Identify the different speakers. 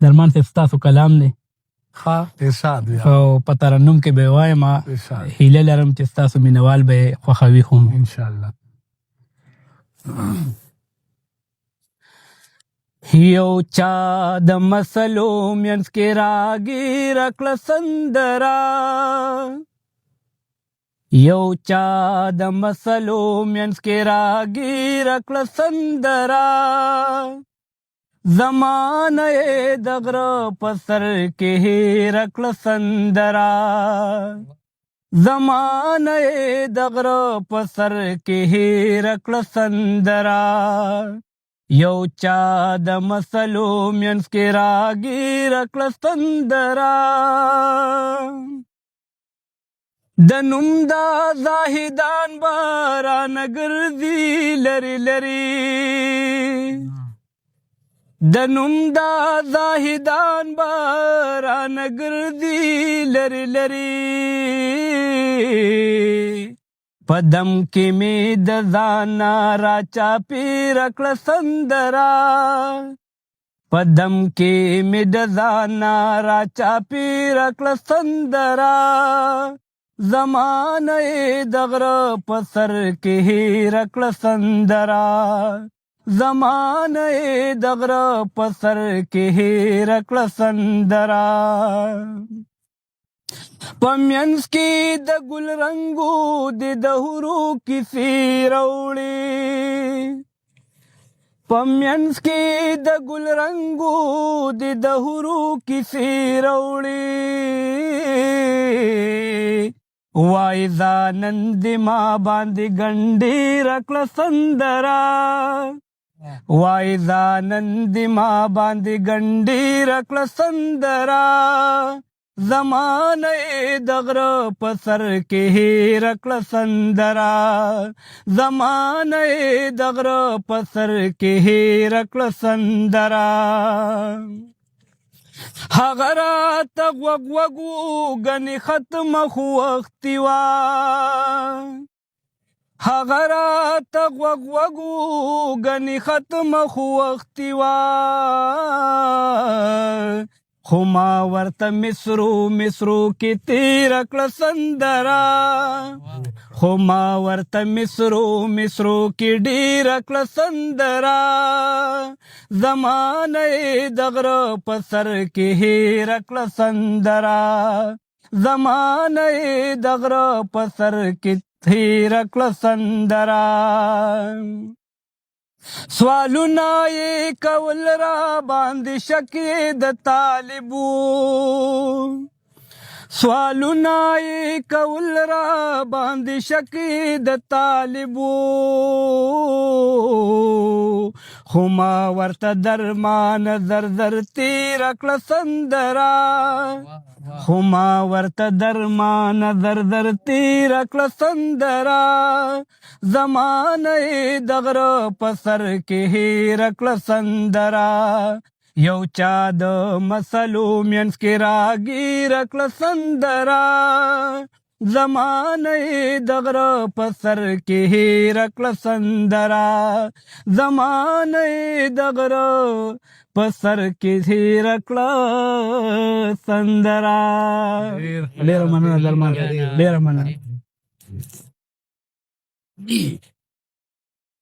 Speaker 1: درمان صاحب ستاسو کلام دی
Speaker 2: ښه ارشاد یا
Speaker 1: او په ترنم کې به وایم
Speaker 2: ارشاد
Speaker 1: هیله لرم چې ستاسو مینوال به یې خوښوي خو
Speaker 2: انشاءالله.
Speaker 1: یو چا د مسلو منځ کې راګیره کړه سندره یو چا د مسلو منځ کې راګیره کړه سندره زمانه د غره په سر کې هېره کړه سندره زمانه د غره په سر کې هېره کړه سندره یو چا د مسلو منځ کې راګیره کړه سندره د نوم دا زاهدان به رانه ګرځي لرې لرې د نوم دا زاهدان به رانه ګرځي لرې لرې په دم کې مې د ځانه راچاپېره کړه سندره په دم کې مې د ځانه راچاپېره کړه سندره زمانه د غره په سر کې هېره کړه سندره زمانه د غره په سر کې هېره کړه سندره په منځ کې د ګل رنګو د حورو کیسې راوړې په منځ کې د ګل رنګو د حورو کیسې راوړې وای ځانن د ما باندې ګنډېره کړه سندره وای ځانن د ما باندې ګنډېره کړه سندره زمانه د غره په سر کې هېره کړه سندره زمانه د غره په سر کې هېره کړه سندره هغه راته غوږ غوږ و ګنې ختمه خو وختي وه هغه راته غوږ غوږ و ګنې ختمه خو وختي وه خو ما ورته مصرو کې تېره کړه سندره خو ما ورته مصرو کې ډېره کړه سندره زمانه د غره په سر کې هېره کړه سندره زمانه د غره په سر کې هېره کړه سندره سوالونه یې کول را باندې شک د طالبو سوالونه یې کول را باندې شک د طالبو خو ما ورته درمان زر زر تېره کړه سندره خو ما ورته درمان زر زر تېره کړه سندره زمانه د غره په سر کې هېره کړه سندره یو چا د مسلو منځ کې راګیره کړه سندره زمانه د غره په سر کې هېره کړه سندره زمانه د غره په سر کې هېره کړه سندره ډېره مننه درمان ډېره مننه